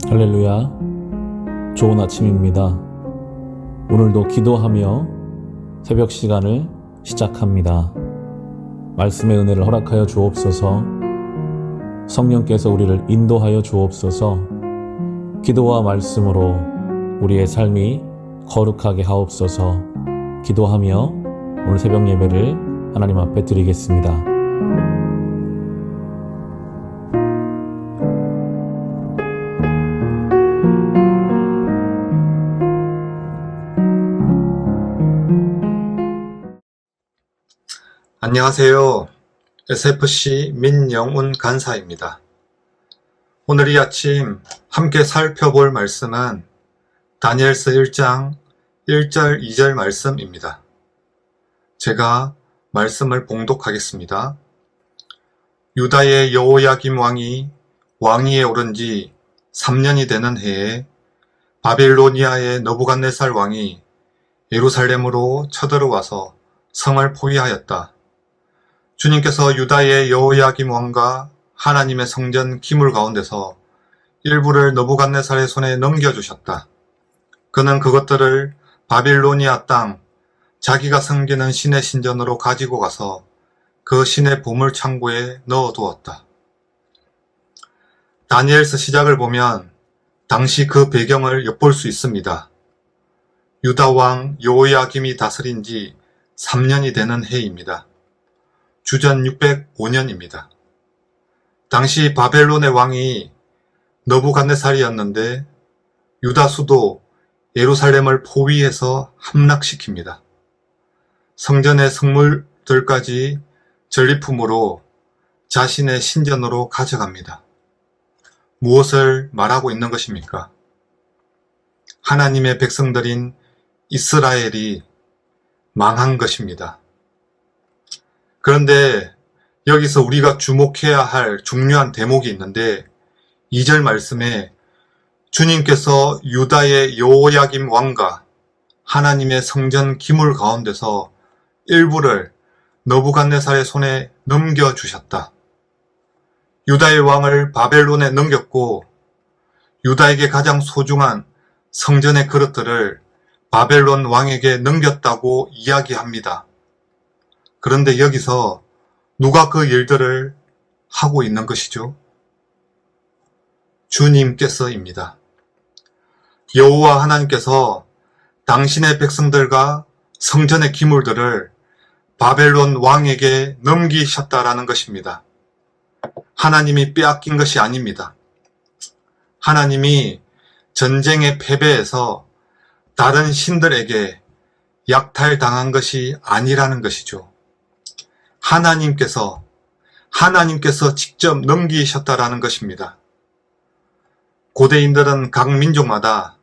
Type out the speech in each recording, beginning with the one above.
할렐루야. 좋은 아침입니다. 오늘도 기도하며 새벽 시간을 시작합니다. 말씀의 은혜를 허락하여 주옵소서. 성령께서 우리를 인도하여 주옵소서. 기도와 말씀으로 우리의 삶이 거룩하게 하옵소서. 기도하며 오늘 새벽 예배를 하나님 앞에 드리겠습니다. 안녕하세요. SFC 민영훈 간사입니다. 오늘 이 아침 함께 살펴볼 말씀은 다니엘서 1장 1절 2절 말씀입니다. 제가 말씀을 봉독하겠습니다. 유다의 여호야김 왕이 왕위에 오른 지 3년이 되는 해에 바빌로니아의 느부갓네살 왕이 예루살렘으로 쳐들어와서 성을 포위하였다. 주님께서 유다의 여호야김 왕과 하나님의 성전 기물 가운데서 일부를 느부갓네살의 손에 넘겨주셨다. 그는 그것들을 바빌로니아 땅 자기가 섬기는 신의 신전으로 가지고 가서 그 신의 보물 창고에 넣어두었다. 다니엘서 시작을 보면 당시 그 배경을 엿볼 수 있습니다. 유다 왕 여호야김이 다스린 지 3년이 되는 해입니다. 주전 605년입니다. 당시 바벨론의 왕이 느부갓네살이었는데 유다 수도 예루살렘을 포위해서 함락시킵니다. 성전의 성물들까지 전리품으로 자신의 신전으로 가져갑니다. 무엇을 말하고 있는 것입니까? 하나님의 백성들인 이스라엘이 망한 것입니다. 그런데 여기서 우리가 주목해야 할 중요한 대목이 있는데 2절 말씀에 주님께서 유다의 여호야김 왕과 하나님의 성전 기물 가운데서 일부를 느부갓네살의 손에 넘겨주셨다. 유다의 왕을 바벨론에 넘겼고 유다에게 가장 소중한 성전의 그릇들을 바벨론 왕에게 넘겼다고 이야기합니다. 그런데 여기서 누가 그 일들을 하고 있는 것이죠? 주님께서입니다. 여호와 하나님께서 당신의 백성들과 성전의 기물들을 바벨론 왕에게 넘기셨다라는 것입니다. 하나님이 빼앗긴 것이 아닙니다. 하나님이 전쟁의 패배에서 다른 신들에게 약탈당한 것이 아니라는 것이죠. 하나님께서 직접 넘기셨다라는 것입니다. 고대인들은 각 민족마다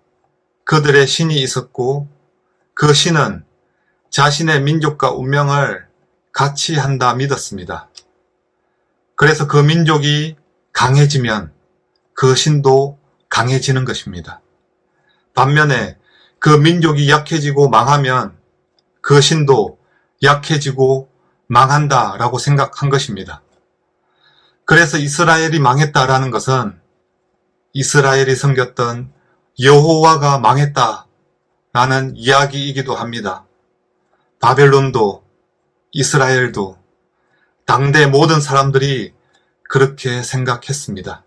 그들의 신이 있었고 그 신은 자신의 민족과 운명을 같이 한다 믿었습니다. 그래서 그 민족이 강해지면 그 신도 강해지는 것입니다. 반면에 그 민족이 약해지고 망하면 그 신도 약해지고 망한다라고 생각한 것입니다. 그래서 이스라엘이 망했다라는 것은 이스라엘이 섬겼던 여호와가 망했다라는 이야기이기도 합니다. 바벨론도 이스라엘도 당대 모든 사람들이 그렇게 생각했습니다.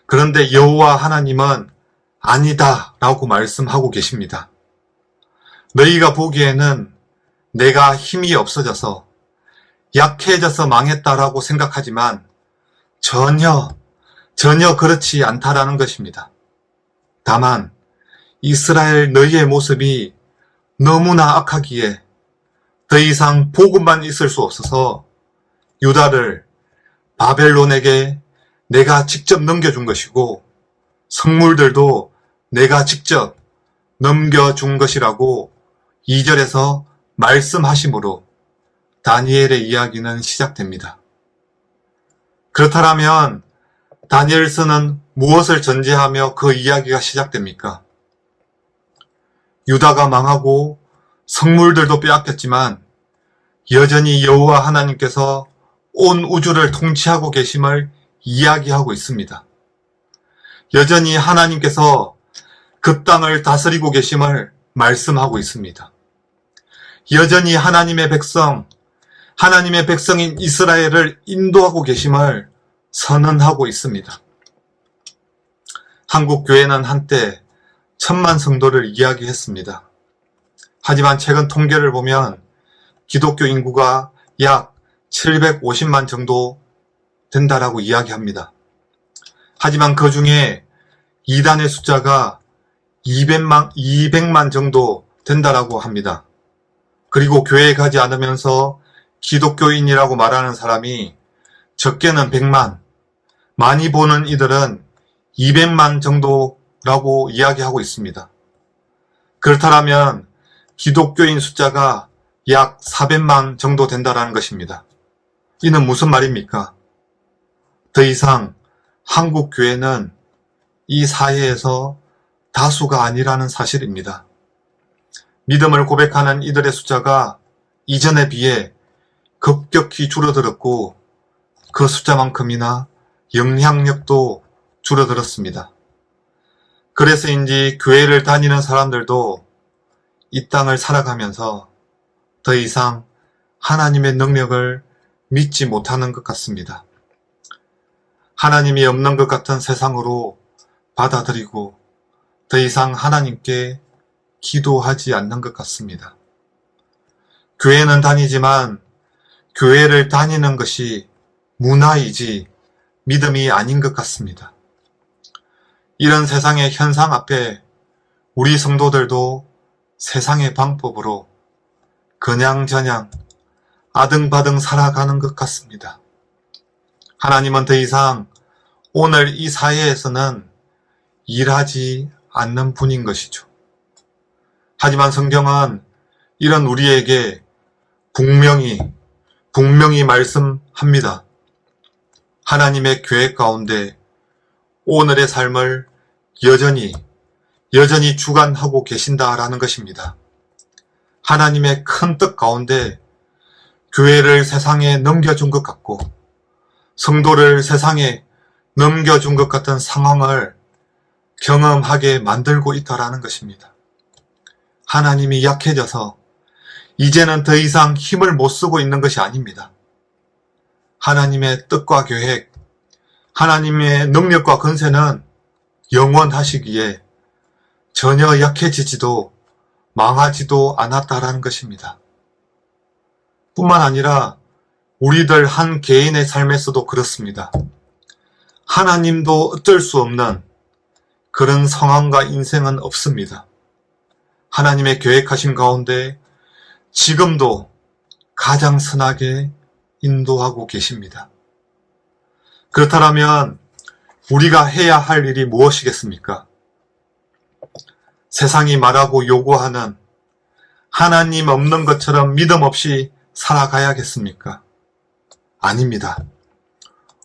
그런데 여호와 하나님은 아니다라고 말씀하고 계십니다. 너희가 보기에는 내가 힘이 없어져서 약해져서 망했다라고 생각하지만 전혀 그렇지 않다라는 것입니다. 다만 이스라엘 너희의 모습이 너무나 악하기에 더 이상 복음만 있을 수 없어서 유다를 바벨론에게 내가 직접 넘겨준 것이고 성물들도 내가 직접 넘겨준 것이라고 2절에서 말씀하심으로 다니엘의 이야기는 시작됩니다. 그렇다면 다니엘서는 무엇을 전제하며 그 이야기가 시작됩니까? 유다가 망하고 성물들도 빼앗겼지만 여전히 여호와 하나님께서 온 우주를 통치하고 계심을 이야기하고 있습니다. 여전히 하나님께서 그 땅을 다스리고 계심을 말씀하고 있습니다. 여전히 하나님의 백성인 이스라엘을 인도하고 계심을 선언하고 있습니다. 한국 교회는 한때 1000만 성도를 이야기했습니다. 하지만 최근 통계를 보면 기독교 인구가 약 750만 정도 된다라고 이야기합니다. 하지만 그 중에 이단의 숫자가 200만 정도 된다라고 합니다. 그리고 교회에 가지 않으면서 기독교인이라고 말하는 사람이 적게는 100만, 많이 보는 이들은 200만 정도라고 이야기하고 있습니다. 그렇다면 기독교인 숫자가 약 400만 정도 된다는 것입니다. 이는 무슨 말입니까? 더 이상 한국 교회는 이 사회에서 다수가 아니라는 사실입니다. 믿음을 고백하는 이들의 숫자가 이전에 비해 급격히 줄어들었고 그 숫자만큼이나 영향력도 줄어들었습니다. 그래서인지 교회를 다니는 사람들도 이 땅을 살아가면서 더 이상 하나님의 능력을 믿지 못하는 것 같습니다. 하나님이 없는 것 같은 세상으로 받아들이고 더 이상 하나님께 기도하지 않는 것 같습니다. 교회는 다니지만 교회를 다니는 것이 문화이지 믿음이 아닌 것 같습니다. 이런 세상의 현상 앞에 우리 성도들도 세상의 방법으로 그냥저냥 아등바등 살아가는 것 같습니다. 하나님은 더 이상 오늘 이 사회에서는 일하지 않는 분인 것이죠. 하지만 성경은 이런 우리에게 분명히 말씀합니다. 하나님의 계획 가운데 오늘의 삶을 여전히 주관하고 계신다라는 것입니다. 하나님의 큰 뜻 가운데 교회를 세상에 넘겨준 것 같고 성도를 세상에 넘겨준 것 같은 상황을 경험하게 만들고 있다라는 것입니다. 하나님이 약해져서 이제는 더 이상 힘을 못 쓰고 있는 것이 아닙니다. 하나님의 뜻과 계획, 하나님의 능력과 권세는 영원하시기에 전혀 약해지지도 망하지도 않았다라는 것입니다. 뿐만 아니라 우리들 한 개인의 삶에서도 그렇습니다. 하나님도 어쩔 수 없는 그런 상황과 인생은 없습니다. 하나님의 계획하신 가운데 지금도 가장 선하게 인도하고 계십니다. 그렇다면 우리가 해야 할 일이 무엇이겠습니까? 세상이 말하고 요구하는 하나님 없는 것처럼 믿음 없이 살아가야겠습니까? 아닙니다.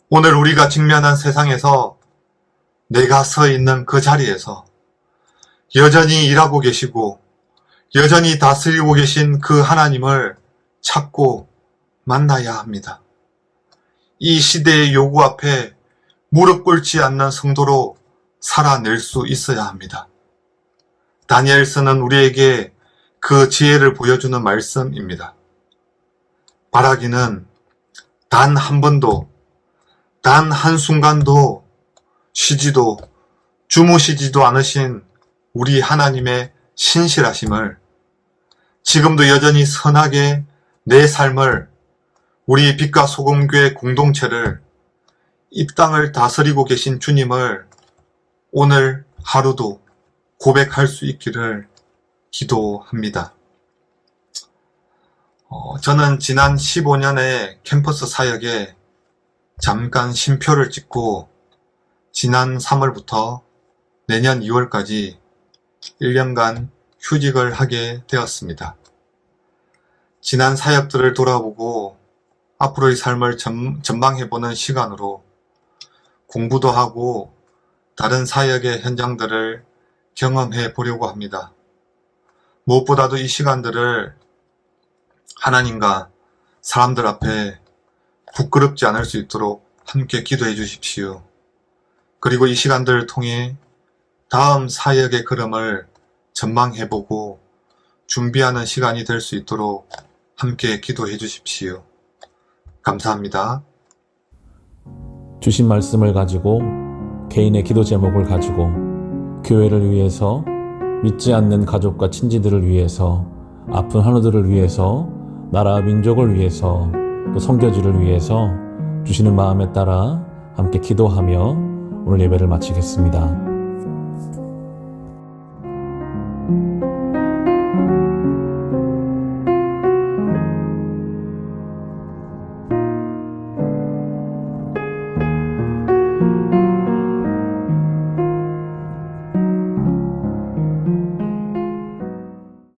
오늘 우리가 직면한 세상에서 내가 서 있는 그 자리에서 여전히 일하고 계시고 여전히 다스리고 계신 그 하나님을 찾고 만나야 합니다. 이 시대의 요구 앞에 무릎 꿇지 않는 성도로 살아낼 수 있어야 합니다. 다니엘서는 우리에게 그 지혜를 보여주는 말씀입니다. 바라기는 단 한 번도, 단 한순간도 쉬지도 주무시지도 않으신 우리 하나님의 신실하심을 지금도 여전히 선하게 내 삶을 우리 빛과 소금교회 공동체를 이 땅을 다스리고 계신 주님을 오늘 하루도 고백할 수 있기를 기도합니다. 저는 지난 15년의 캠퍼스 사역에 잠깐 쉼표를 찍고 지난 3월부터 내년 2월까지 1년간 휴직을 하게 되었습니다. 지난 사역들을 돌아보고 앞으로의 삶을 전망해보는 시간으로 공부도 하고 다른 사역의 현장들을 경험해 보려고 합니다. 무엇보다도 이 시간들을 하나님과 사람들 앞에 부끄럽지 않을 수 있도록 함께 기도해 주십시오. 그리고 이 시간들을 통해 다음 사역의 걸음을 전망해보고 준비하는 시간이 될 수 있도록 함께 기도해 주십시오. 감사합니다. 주신 말씀을 가지고 개인의 기도 제목을 가지고 교회를 위해서, 믿지 않는 가족과 친지들을 위해서, 아픈 환우들을 위해서, 나라와 민족을 위해서, 또 선교지를 위해서 주시는 마음에 따라 함께 기도하며 오늘 예배를 마치겠습니다.